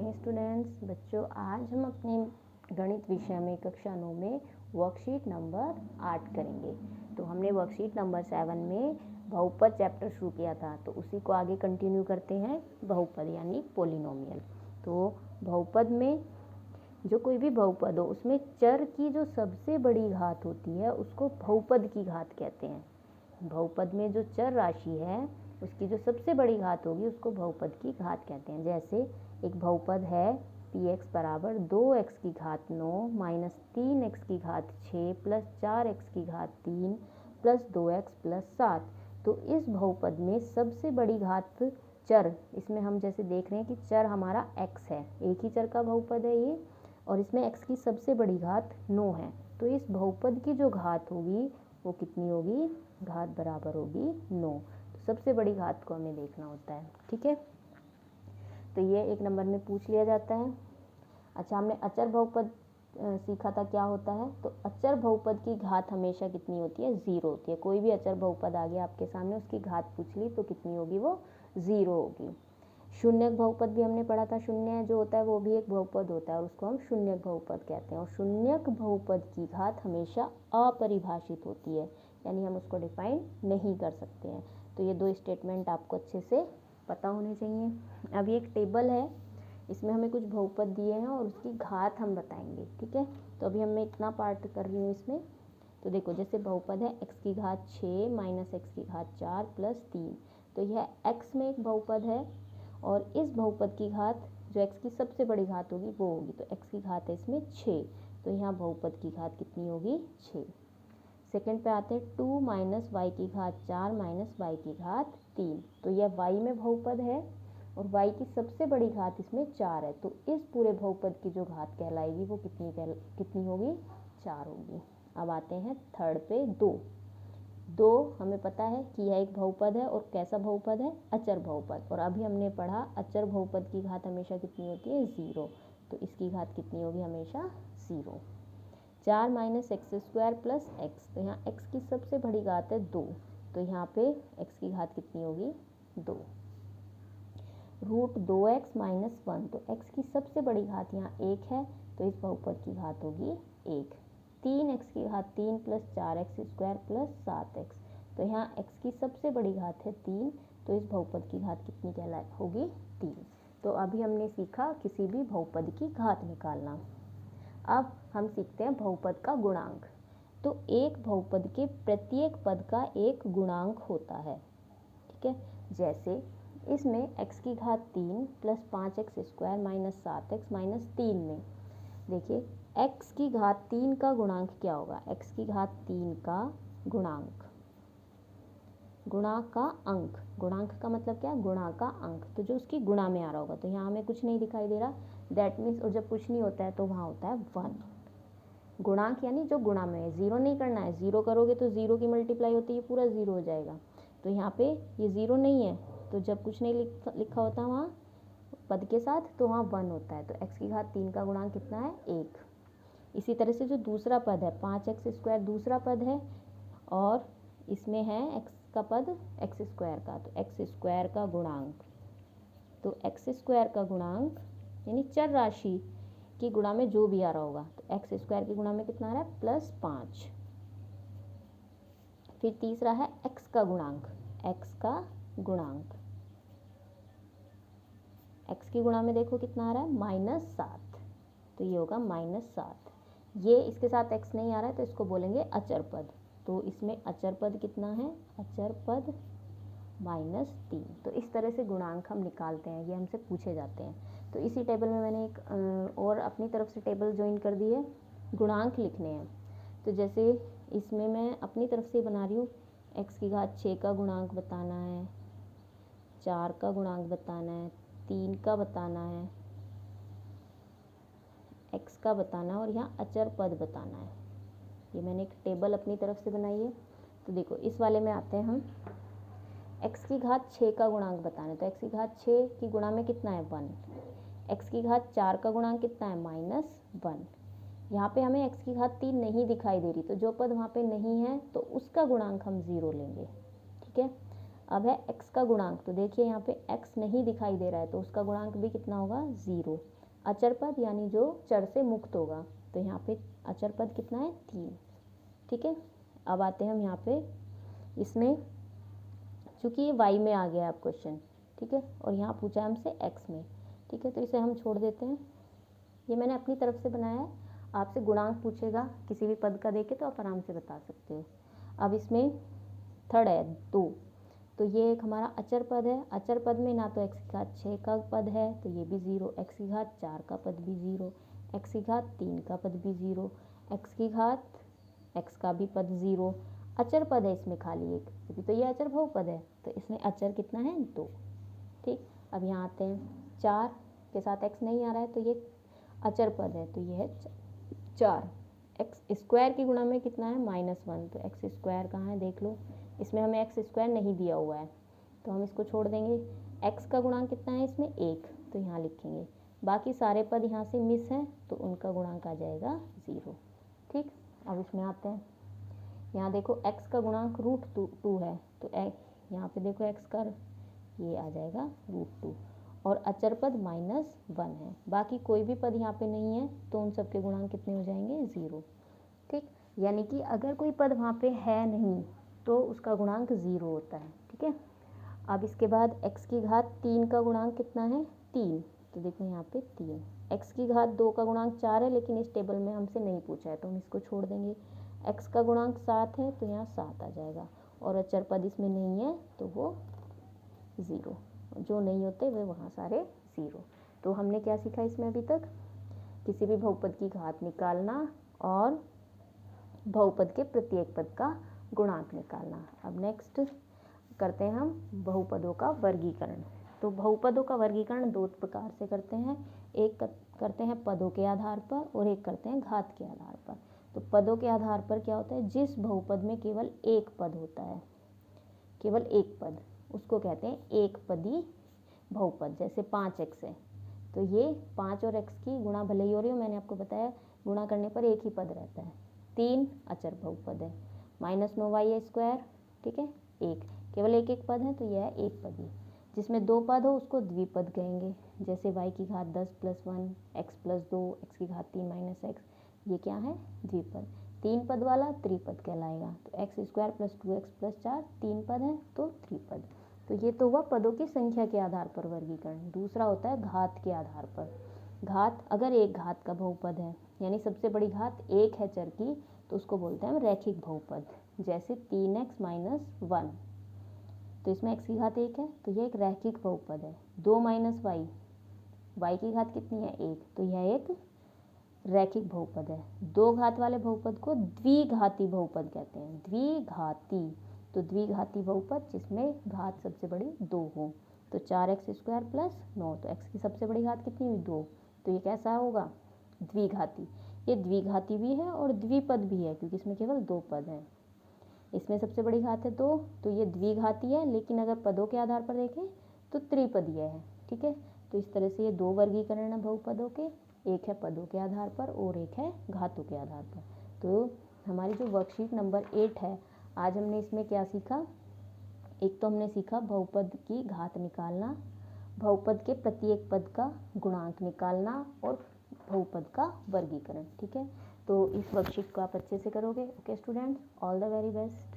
Morning students. बच्चों, आज हम अपने गणित विषय में कक्षा 9 में वर्कशीट नंबर 8 करेंगे। तो हमने वर्कशीट नंबर 7 में बहुपद चैप्टर शुरू किया था, तो उसी को आगे कंटिन्यू करते हैं। बहुपद यानी पोलिनोमियल। तो बहुपद में जो कोई भी बहुपद हो उसमें चर की जो सबसे बड़ी घात होती है उसको बहुपद की घात कहते हैं। बहुपद में जो चर राशि है उसकी जो सबसे बड़ी घात होगी उसको बहुपद की घात कहते हैं। जैसे एक बहुपद है px बराबर 2x की घात 9 माइनस 3x की घात 6 प्लस 4x की घात 3 प्लस 2x प्लस 7। तो इस बहुपद में सबसे बड़ी घात चर, इसमें हम जैसे देख रहे हैं कि चर हमारा x है, एक ही चर का बहुपद है ये, और इसमें x की सबसे बड़ी घात 9 है। तो इस बहुपद की जो घात होगी वो कितनी होगी? घात बराबर होगी 9। सबसे बड़ी घात को हमें देखना होता है, ठीक है। तो ये एक नंबर में पूछ लिया जाता है। अच्छा, हमने अचर बहुपद सीखा था, क्या होता है? तो अचर बहुपद की घात हमेशा कितनी होती है? 0 होती है। कोई भी अचर बहुपद आ गया आपके सामने, उसकी घात पूछ ली तो कितनी होगी? वो 0 होगी। शून्यक बहुपद भी हमने पढ़ा था। शून्य जो होता है वो भी एक बहुपद होता है और उसको हम शून्यक बहुपद कहते हैं। और शून्यक बहुपद की घात हमेशा अपरिभाषित होती है, यानी हम उसको डिफाइन नहीं कर सकते हैं। तो ये दो स्टेटमेंट आपको अच्छे से पता होने चाहिए। अब ये एक टेबल है, इसमें हमें कुछ बहुपद दिए हैं और उसकी घात हम बताएंगे, ठीक है। तो अभी मैं इतना पार्ट कर रही हूँ इसमें। तो देखो, जैसे बहुपद है x की घात 6 माइनस x की घात 4 प्लस 3। तो यह x में एक बहुपद है और इस बहुपद की घात जो x की सबसे बड़ी घात होगी वो होगी। तो x की घात है इसमें 6, तो यहाँ बहुपद की घात कितनी होगी? 6। सेकेंड पे आते हैं 2 माइनस वाई की घात 4 माइनस वाई की घात 3। तो यह y में बहुपद है और y की सबसे बड़ी घात इसमें 4 है। तो इस पूरे बहुपद की जो घात कहलाएगी वो कितनी होगी? 4 होगी। अब आते हैं थर्ड पे 2 हमें पता है कि यह एक बहुपद है और कैसा बहुपद है? अचर बहुपद। और अभी हमने पढ़ा अचर बहुपद की घात हमेशा कितनी होती है? 0। तो इसकी घात कितनी होगी? हमेशा 0। 4 minus x square plus x. तो यहाँ x की सबसे बड़ी घात है 2, तो यहाँ पे x की घात कितनी होगी? 2। Root 2x minus 1। तो x की सबसे बड़ी घात यहाँ 1 है, तो इस बहुपद की घात होगी 1। 3x की घात 3 plus 4x square plus 7x। तो यहाँ x की सबसे बड़ी घात है 3, तो इस बहुपद की घात कितनी होगी? 3। तो अभी हमने सीखा किसी भी बहुपद की घात निकालना। अब हम सीखते हैं बहुपद का गुणांक। तो एक बहुपद के प्रत्येक पद का एक गुणांक होता है, ठीक है। जैसे इसमें x की घात 3 plus 5x square minus 7x minus 3 में देखिए x की घात 3 का गुणांक क्या होगा? x की घात 3 का गुणांक, गुणा का अंक, गुणांक का मतलब क्या? गुणा का अंक। तो जो उसकी गुणा में आ रहा होगा, तो यहाँ हमें कुछ नहीं दिखाई दे रहा, दैट मीन्स, और जब कुछ नहीं होता है तो वहाँ होता है 1। गुणांक यानी जो गुणा में है, 0 नहीं करना है। 0 करोगे तो 0 की मल्टीप्लाई होती है, पूरा 0 हो जाएगा। तो यहाँ पे ये 0 नहीं है, तो जब कुछ नहीं लिखा होता वहाँ पद के साथ, तो वहाँ 1 होता है। तो x की घात 3 का गुणांक कितना है? 1। इसी तरह से जो दूसरा पद है 5x स्क्वायर, दूसरा पद है और इसमें है x का पद x स्क्वायर का, तो x स्क्वायर का गुणांक, तो x स्क्वायर का गुणांक यानी चर राशि की गुणा में जो भी आ रहा होगा, तो x स्क्वायर की गुणा में कितना आ रहा है? प्लस 5। फिर तीसरा है x का गुणांक, x का गुणांक, x की गुणा में देखो कितना आ रहा है? -7। तो ये होगा -7। ये इसके साथ x नहीं आ रहा है तो इसको बोलेंगे अचर पद। तो इसमें अचर पद कितना है? अचर पद -3। तो इस तरह से गुणांक हम निकालते हैं, ये हमसे पूछे जाते हैं। तो इसी टेबल में मैंने एक और अपनी तरफ से टेबल ज्वाइन कर दी है, गुणांक लिखने हैं। तो जैसे इसमें मैं अपनी तरफ से बना रही हूँ, x की घात 6 का गुणांक बताना है, 4 का गुणांक बताना है, 3 का बताना है, x का बताना है और यहाँ अचर पद बताना है। ये मैंने एक टेबल अपनी तरफ से बनाई है। तो देखो इस वाले में आते हैं हम, x की घात 6 का गुणांक बताना है। तो x की घात 6 की गुणा में कितना है? 1। x की घात 4 का गुणांक कितना है? -1। यहाँ पे हमें x की घात 3 नहीं दिखाई दे रही, तो जो पद वहाँ पे नहीं है तो उसका गुणांक हम 0 लेंगे, ठीक है। अब है x का गुणांक, तो देखिए यहाँ पे x नहीं दिखाई दे रहा है तो उसका गुणांक भी कितना होगा 0। अचर पद यानी जो चर से मुक्त होगा, तो यहाँ पे अचर पद कितना है 3। ठीक है, अब आते हैं हम यहाँ पे इसमें, चूँकि ये y में आ गया आप क्वेश्चन, ठीक है, और यहाँ पूछा है हमसे x में, ठीक है, तो इसे हम छोड़ देते हैं। ये मैंने अपनी तरफ से बनाया है, आपसे गुणांक पूछेगा किसी भी पद का देके तो आप आराम से बता सकते हो। अब इसमें थर्ड है 2, तो ये एक हमारा अचर पद है। अचर पद में ना तो x की घात 6 का पद है तो ये भी 0, x की घात 4 का पद भी 0, x की घात 3 का पद भी 0, x की घात x का भी पद 0। अचर पद है इसमें खाली एक, क्योंकि तो ये अचर बहुपद है तो इसमें अचर कितना है 2। ठीक, अब यहाँ आते हैं 4 के साथ x नहीं आ रहा है तो ये अचर पद है, तो ये है 4। x स्क्वायर की गुणा में कितना है -1, तो x स्क्वायर कहाँ है देख लो, इसमें हमें x स्क्वायर नहीं दिया हुआ है तो हम इसको छोड़ देंगे। x का गुणांक कितना है इसमें 1, तो यहाँ लिखेंगे। बाकी सारे पद यहाँ से मिस हैं तो उनका गुणांक आ जाएगा 0। ठीक, अब इसमें आते हैं, यहाँ देखो x का गुणांक √2 है तो यहाँ पे देखो x का ये आ जाएगा √2, और अचर पद -1 है। बाकी कोई भी पद यहाँ पे नहीं है तो उन सब के गुणांक कितने हो जाएंगे 0। ठीक, यानी कि अगर कोई पद वहाँ पे है नहीं तो उसका गुणांक 0 होता है। ठीक है, अब इसके बाद x की घात 3 का गुणांक कितना है 3, तो देखो यहाँ पे 3। x की घात 2 का गुणांक 4 है लेकिन इस टेबल में हमसे नहीं पूछा है तो हम इसको छोड़ देंगे। x का गुणांक 7 है तो यहाँ 7 आ जाएगा, और अचर पद इसमें नहीं है तो वो 0, जो नहीं होते वे वहाँ सारे 0। तो हमने क्या सीखा इसमें अभी तक, किसी भी बहुपद की घात निकालना और बहुपद के प्रत्येक पद का गुणांक निकालना। अब नेक्स्ट करते हैं हम बहुपदों का वर्गीकरण। तो बहुपदों का वर्गीकरण 2 प्रकार से करते हैं, एक करते हैं पदों के आधार पर और एक करते हैं घात के आधार पर। तो पदों के आधार पर क्या होता है, जिस बहुपद में केवल एक पद होता है, केवल एक पद, उसको कहते हैं एक पदी बहुपद। जैसे 5x है तो ये 5 और x की गुणा भले ही हो रही हो, मैंने आपको बताया गुणा करने पर एक ही पद रहता है। 3 अचर बहुपद है, -9y², ठीक है, एक केवल एक पद है तो यह है एक पदी। जिसमें 2 पद हो उसको द्विपद कहेंगे, जैसे y की घात 10 + 1, x + 2, x की घात 3 - x, ये क्या है द्विपद। 3 पद वाला त्रिपद कहलाएगा। तो x² + 2x + 4 3 पद है तो त्रिपद। तो ये तो हुआ पदों की संख्या के आधार पर वर्गीकरण। दूसरा होता है घात के आधार पर। घात, अगर एक घात का बहुपद है यानी सबसे बड़ी घात एक है चर की तो उसको बोलते हैं रैखिक बहुपद। जैसे 3x - 1, तो इसमें x की घात 1 है तो ये एक रैखिक बहुपद है। 2 - y, y की घात कितनी है 1, तो यह एक रैखिक बहुपद है। 2 घात वाले बहुपद को द्विघाती बहुपद कहते हैं, द्विघाती। तो द्विघाती बहुपद जिसमें घात सबसे बड़ी 2 हो। तो 4x² + 9, तो x की सबसे बड़ी घात कितनी हुई 2, तो ये कैसा होगा द्विघाती। ये द्विघाती भी है और द्विपद भी है क्योंकि इसमें केवल 2 पद हैं। इसमें सबसे बड़ी घात है 2 तो ये द्विघाती है, लेकिन अगर पदों के आधार पर देखें तो त्रिपदीय है। ठीक है, तो इस तरह से ये 2 वर्गीकरण है बहुपदों के, एक है पदों के आधार पर और एक है घातों के आधार पर। तो हमारी जो वर्कशीट नंबर 8 है, आज हमने इसमें क्या सीखा, एक तो हमने सीखा बहुपद की घात निकालना, बहुपद के प्रत्येक पद का गुणांक निकालना और बहुपद का वर्गीकरण। ठीक है, तो इस वर्कशीट को आप अच्छे से करोगे। Okay students, all the very best.